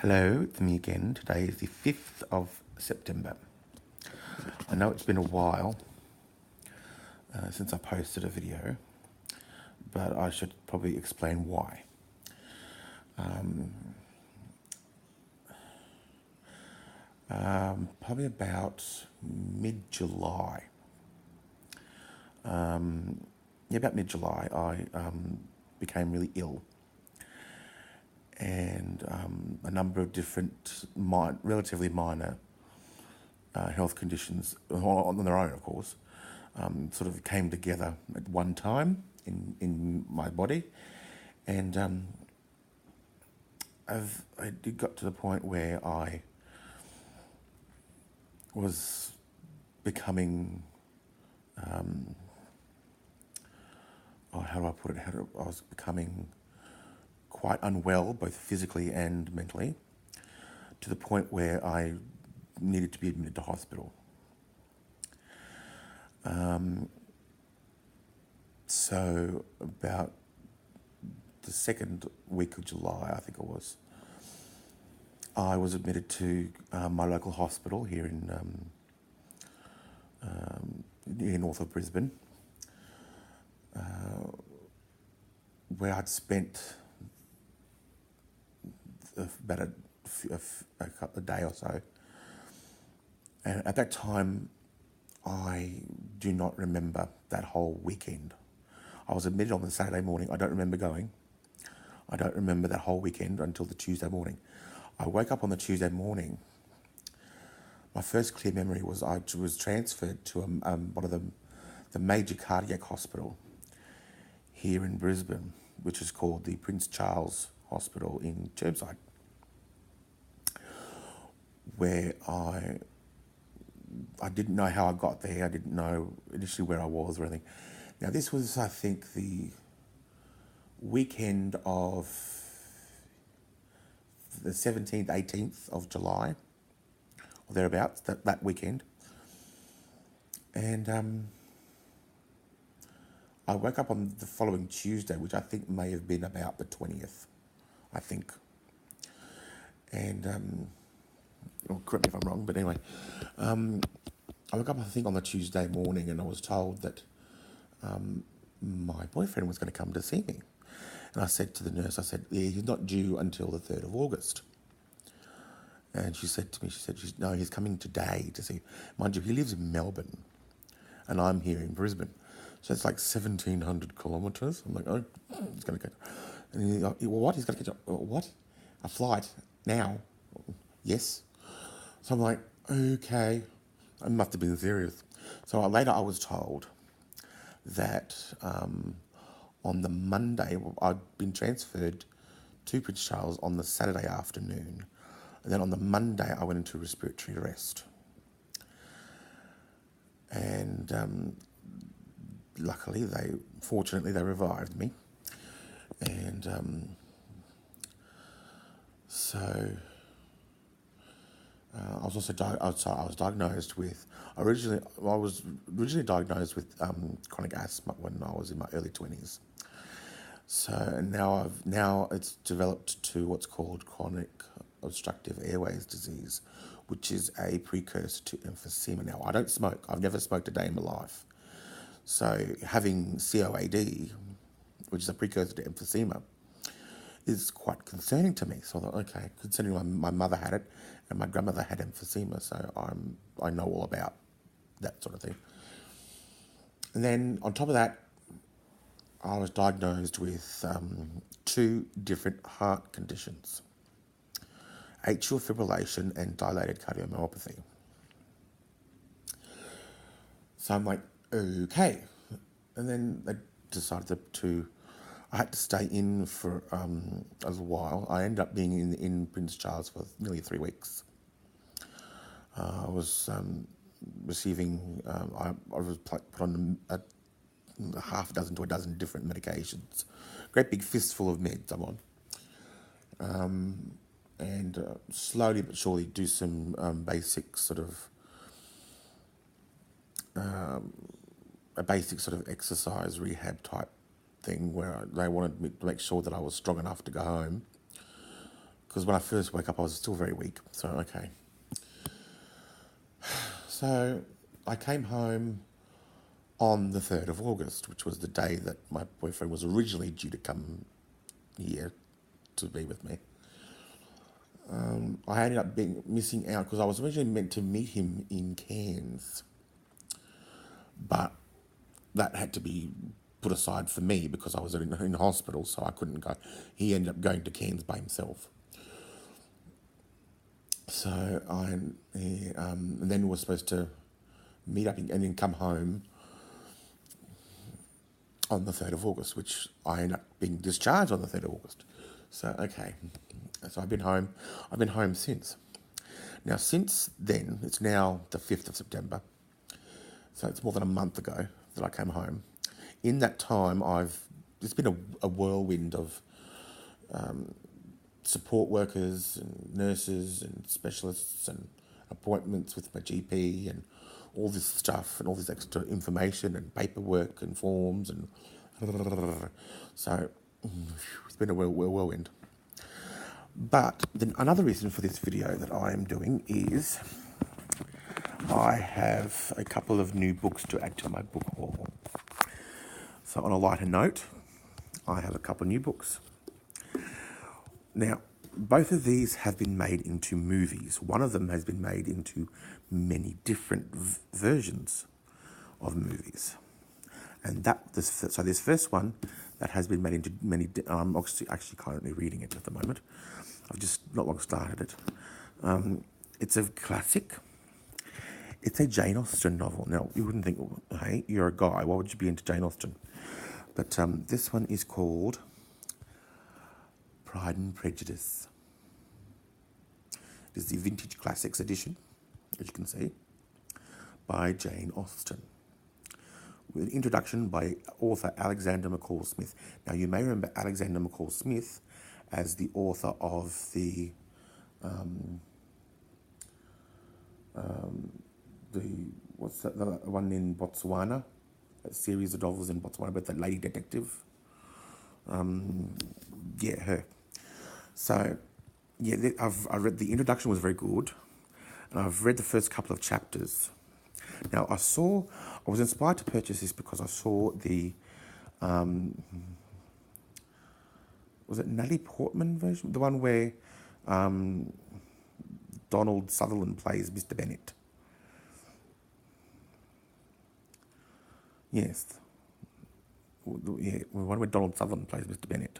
Hello, it's me again. Today is the 5th of September. I know it's been a while since I posted a video, but I should probably explain why. Probably about mid-July. About mid-July, I became really ill. And a number of different, relatively minor health conditions, on their own, of course, sort of came together at one time in my body. And I did got to the point where I was becoming, how do I put it? I was becoming quite unwell, both physically and mentally, to the point where I needed to be admitted to hospital. So about the second week of July, I think it was, I was admitted to my local hospital here in north of Brisbane, where I'd spent about a day or so. And at that time, I do not remember that whole weekend. I was admitted on the Saturday morning. I don't remember going. I don't remember that whole weekend until the Tuesday morning. I woke up on the Tuesday morning. My first clear memory was I was transferred to one of the major cardiac hospital here in Brisbane, which is called the Prince Charles Hospital in Chermside, where I didn't know how I got there. I didn't know initially where I was or anything. Now, this was, I think, the weekend of the 17th, 18th of July, or thereabouts, that weekend. And I woke up on the following Tuesday, which I think may have been about the 20th, I think. And, correct me if I'm wrong, but anyway, I woke up, I think, on the Tuesday morning, and I was told that my boyfriend was going to come to see me. And I said to the nurse, yeah, he's not due until the 3rd of August. And she said to me, no, he's coming today to see. Mind you, he lives in Melbourne, and I'm here in Brisbane. So it's like 1,700 kilometres. I'm like, oh, he's going to go. And he's like, well, what? He's going to get what? A flight now? Yes. So I'm like, okay. I must have been serious. So later I was told that on the Monday, I'd been transferred to Prince Charles on the Saturday afternoon. And then on the Monday, I went into respiratory arrest. And luckily, fortunately, they revived me. And so I was also I was diagnosed with I was originally diagnosed with chronic asthma when I was in my early 20s. So now it's developed to what's called chronic obstructive airways disease, which is a precursor to emphysema. Now, I don't smoke. I've never smoked a day in my life. So having COAD, which is a precursor to emphysema, is quite concerning to me. So I thought, okay, considering my mother had it and my grandmother had emphysema, so I know all about that sort of thing. And then on top of that, I was diagnosed with 2 different heart conditions: atrial fibrillation and dilated cardiomyopathy. So I'm like, okay. And then they decided I had to stay in for a while. I ended up being in Prince Charles for nearly 3 weeks. I was receiving, I was put on a half a dozen to a dozen different medications. Great big fistful of meds I'm on. And slowly but surely do some basic sort of a basic sort of exercise rehab type thing where they wanted me to make sure that I was strong enough to go home, because when I first woke up, I was still very weak. So, okay. So, I came home on the 3rd of August, which was the day that my boyfriend was originally due to come here to be with me. I ended up being missing out because I was originally meant to meet him in Cairns, but that had to be put aside for me because I was in hospital, so I couldn't go. He ended up going to Cairns by himself. So and then was supposed to meet up and then come home on the 3rd of August, which I ended up being discharged on the 3rd of August. So, okay. So I've been home. I've been home since. Now, since then, it's now the 5th of September. So it's more than a month ago that I came home. In that time, it's been a whirlwind of support workers and nurses and specialists and appointments with my GP and all this stuff and all this extra information and paperwork and forms and so it's been a whirlwind. But then another reason for this video that I am doing is I have a couple of new books to add to my book haul. So on a lighter note, I have a couple of new books. Now, both of these have been made into movies. One of them has been made into many different versions of movies. And this first one that has been made into many, I'm actually currently reading it at the moment. I've just not long started it. It's a classic. It's a Jane Austen novel. Now, you wouldn't think, hey, you're a guy, why would you be into Jane Austen? But this one is called Pride and Prejudice. It is the Vintage Classics edition, as you can see, by Jane Austen, with an introduction by author Alexander McCall Smith. Now, you may remember Alexander McCall Smith as the author of the what's that, the one in Botswana, a series of novels in Botswana about that lady detective. Yeah, her. So, yeah, I read the introduction was very good, and I've read the first couple of chapters. Now, I was inspired to purchase this because I saw the, was it Natalie Portman version? The one where Donald Sutherland plays Mr. Bennet. Yes. Yeah, one where Donald Sutherland plays Mr. Bennet.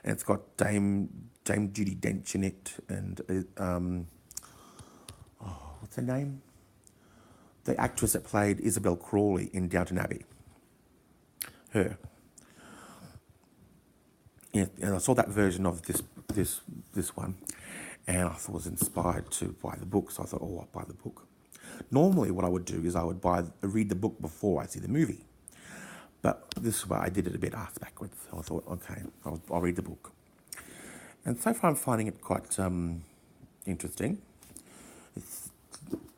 And it's got Dame Judi Dench in it, and what's her name? The actress that played Isabel Crawley in Downton Abbey. Her. Yeah, and I saw that version of this one, and I thought I was inspired to buy the book. So I thought, I'll buy the book. Normally, what I would do is I would read the book before I see the movie. But this way, I did it a bit ass backwards. So I thought, okay, I'll read the book. And so far, I'm finding it quite interesting. It's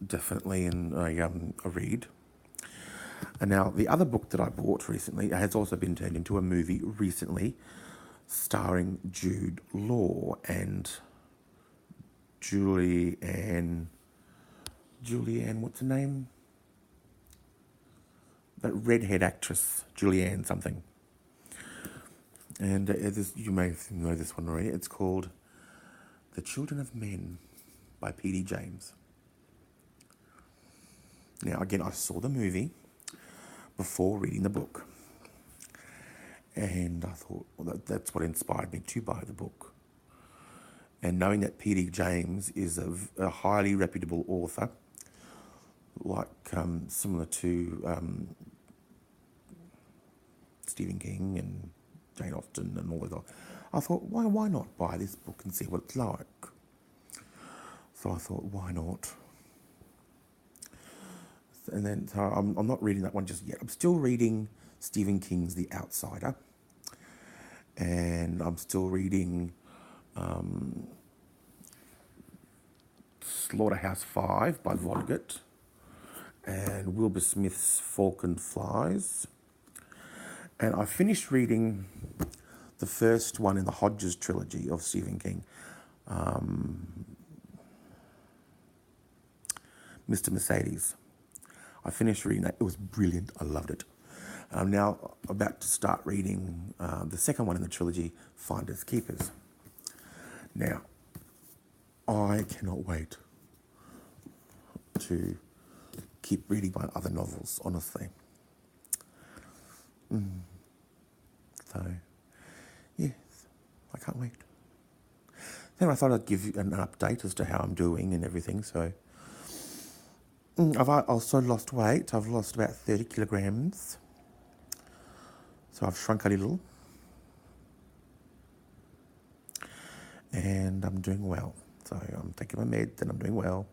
definitely a read. And now, the other book that I bought recently has also been turned into a movie recently, starring Jude Law and Julianne, what's her name? That redhead actress, Julianne something. And you may know this one already. It's called The Children of Men by P.D. James. Now, again, I saw the movie before reading the book. And I thought, well, that's what inspired me to buy the book. And knowing that P.D. James is a highly reputable author, like similar to Stephen King and Jane Austen and all that, I thought, why not buy this book and see what it's like? So I thought, why not? And then so I'm not reading that one just yet. I'm still reading Stephen King's The Outsider, and I'm still reading Slaughterhouse-Five by Vonnegut, and Wilbur Smith's Falcon Flies. And I finished reading the first one in the Hodges trilogy of Stephen King Mr. Mercedes. I finished reading that. It was brilliant. I loved it. I'm now about to start reading the second one in the trilogy, Finders Keepers. Now, I cannot wait to keep reading my other novels, honestly. So, yes, I can't wait. Then I thought I'd give you an update as to how I'm doing and everything. So, I've also lost weight. I've lost about 30 kilograms. So I've shrunk a little. And I'm doing well. So I'm taking my meds and I'm doing well.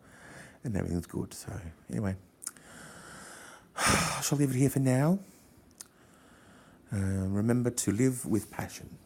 And everything's good. So anyway, I shall leave it here for now. Remember to live with passion.